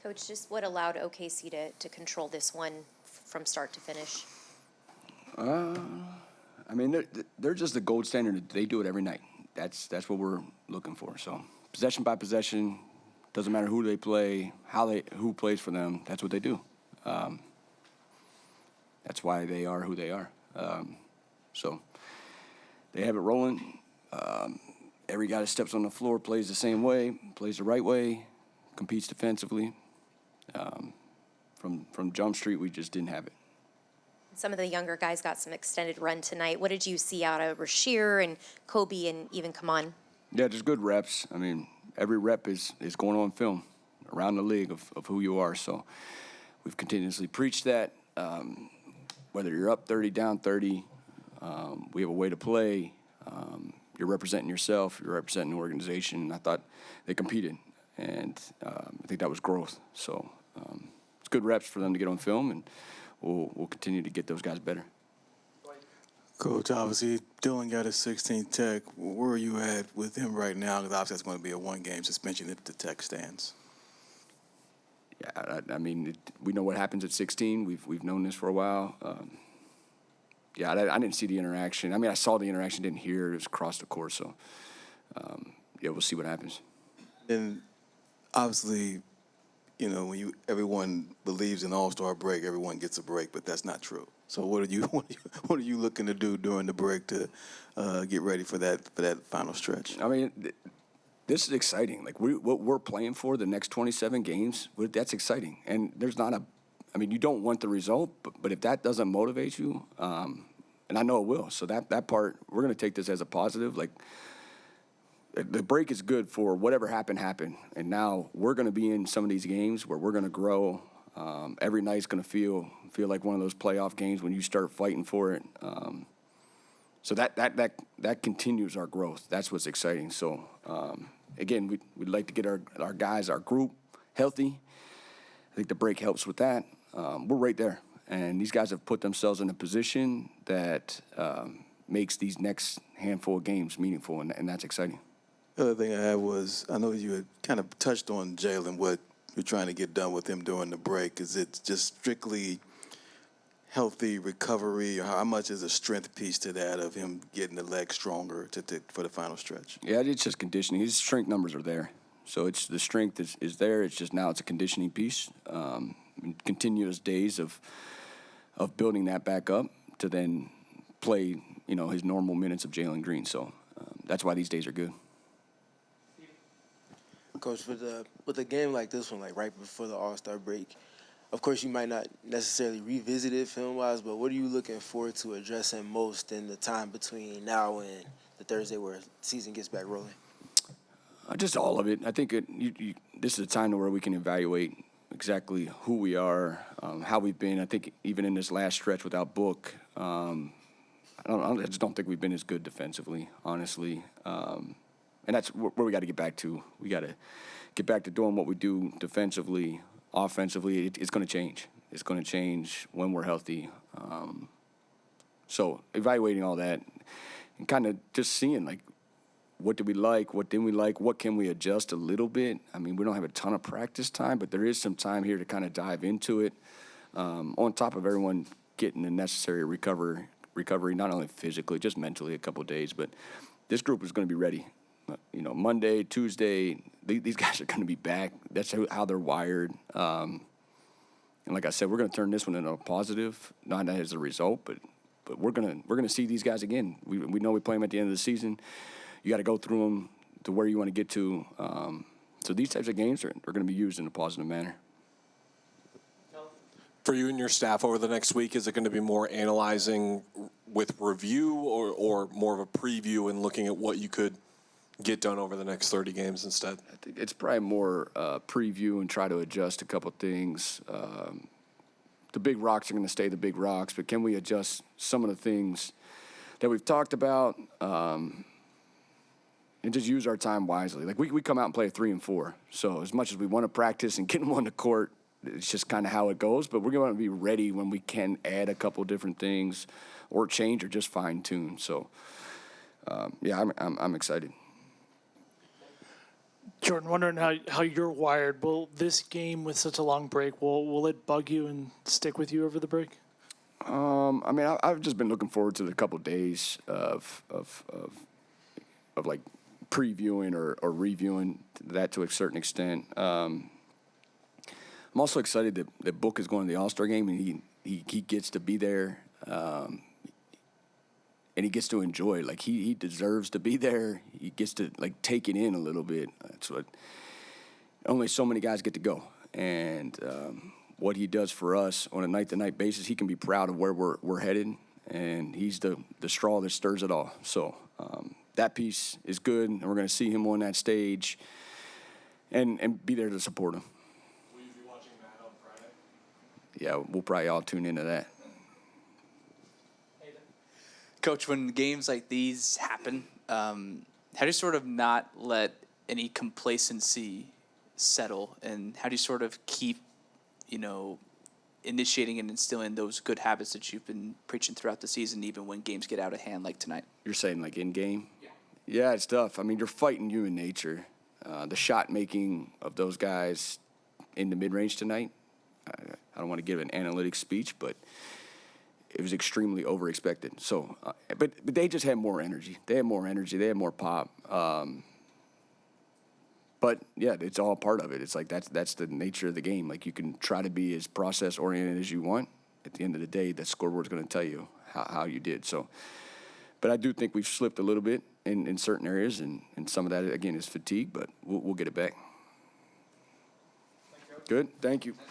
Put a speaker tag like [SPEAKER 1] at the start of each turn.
[SPEAKER 1] Coach, just what allowed OKC to control this one from start to finish?
[SPEAKER 2] I mean, they're just the gold standard. They do it every night. That's what we're looking for. So possession by possession, doesn't matter who they play, who plays for them. That's what they do. That's why they are who they are. So they have it rolling. Every guy that steps on the floor plays the same way, plays the right way, competes defensively. From Jump Street, we just didn't have it.
[SPEAKER 1] Some of the younger guys got some extended run tonight. What did you see out of Rasheer and Kobe and even Kaman?
[SPEAKER 2] Yeah, just good reps. I mean, every rep is going on film around the league of who you are. So we've continuously preached that. Whether you're up 30, down 30, we have a way to play. You're representing yourself. You're representing the organization. I thought they competed, and I think that was growth. So it's good reps for them to get on film, and we'll continue to get those guys better.
[SPEAKER 3] Coach, obviously, Dylan got his 16th tech. Where are you at with him right now? Because obviously, it's going to be a one-game suspension if the tech stands.
[SPEAKER 2] Yeah, I mean, we know what happens at 16. We've known this for a while. I didn't see the interaction. I mean, I saw the interaction, didn't hear it. It was across the court. So, we'll see what happens.
[SPEAKER 3] And obviously, you know, when everyone believes in All-Star break, everyone gets a break, but that's not true. So what are you looking to do during the break to get ready for that final stretch?
[SPEAKER 2] I mean, this is exciting. Like what we're playing for the next 27 games, that's exciting. And there's not you don't want the result, but if that doesn't motivate you, and I know it will. So that part, we're going to take this as a positive. Like the break is good for whatever happened. And now we're going to be in some of these games where we're going to grow. Every night's going to feel like one of those playoff games when you start fighting for it. So that continues our growth. That's what's exciting. So again, we'd like to get our guys, our group, healthy. I think the break helps with that. We're right there, and these guys have put themselves in a position that makes these next handful of games meaningful, and that's exciting.
[SPEAKER 3] The other thing I had was, I know you had kind of touched on Jalen, what you're trying to get done with him during the break. Is it just strictly healthy recovery, or how much is a strength piece to that of him getting the leg stronger for the final stretch?
[SPEAKER 2] Yeah, it's just conditioning. His strength numbers are there. So it's the strength is there. It's just now it's a conditioning piece. Continuous days of building that back up to then play, his normal minutes of Jalen Green. So that's why these days are good.
[SPEAKER 4] Coach, with a game like this one, like right before the All-Star break, of course you might not necessarily revisit it film-wise, but what are you looking forward to addressing most in the time between now and the Thursday where the season gets back rolling?
[SPEAKER 2] Just all of it. I think this is a time where we can evaluate exactly who we are, how we've been. I think even in this last stretch without Book, I just don't think we've been as good defensively, honestly. And that's where we got to get back to. We got to get back to doing what we do defensively, offensively. It's going to change. It's going to change when we're healthy. So evaluating all that and kind of just seeing, like, what did we like, what didn't we like, what can we adjust a little bit. I mean, we don't have a ton of practice time, but there is some time here to kind of dive into it, on top of everyone getting the necessary recovery, not only physically, just mentally a couple of days. But this group is going to be ready. Monday, Tuesday, these guys are going to be back. That's how they're wired. And like I said, we're going to turn this one into a positive, not as a result, but we're gonna see these guys again. We know we play them at the end of the season. You got to go through them to where you want to get to. So these types of games are going to be used in a positive manner.
[SPEAKER 5] For you and your staff over the next week, is it going to be more analyzing with review or more of a preview and looking at what you could get done over the next 30 games instead?
[SPEAKER 2] I think it's probably more preview and try to adjust a couple things. The big rocks are going to stay the big rocks, but can we adjust some of the things that we've talked about and just use our time wisely? Like we come out and play a 3 and 4. So as much as we want to practice and get them on the court, it's just kind of how it goes. But we're going to be ready when we can add a couple different things or change or just fine tune. So I'm excited.
[SPEAKER 6] Jordan, wondering how you're wired. Will this game with such a long break, will it bug you and stick with you over the break?
[SPEAKER 2] I mean, I've just been looking forward to the couple days of like previewing or reviewing that to a certain extent. I'm also excited that Book is going to the All-Star game, and he gets to be there, and he gets to enjoy. Like he deserves to be there. He gets to like take it in a little bit. That's what only so many guys get to go, and what he does for us on a night-to-night basis, he can be proud of where we're headed, and he's the straw that stirs it all. So that piece is good, and we're going to see him on that stage and be there to support him.
[SPEAKER 5] Will you be watching that on Friday?
[SPEAKER 2] Yeah, we'll probably all tune into that.
[SPEAKER 7] Coach, when games like these happen, how do you sort of not let any complacency settle, and how do you sort of keep, initiating and instilling those good habits that you've been preaching throughout the season, even when games get out of hand like tonight?
[SPEAKER 2] You're saying like in game? Yeah, it's tough. I mean, you're fighting human nature. The shot making of those guys in the mid-range tonight, I don't want to give an analytic speech, but it was extremely over-expected. So, but they just had more energy. They had more energy. They had more pop. But yeah, it's all part of it. It's like that's the nature of the game. Like you can try to be as process-oriented as you want. At the end of the day, that scoreboard's going to tell you how you did. So, but I do think we've slipped a little bit in certain areas, and some of that again is fatigue. But we'll get it back. Good. Thank you.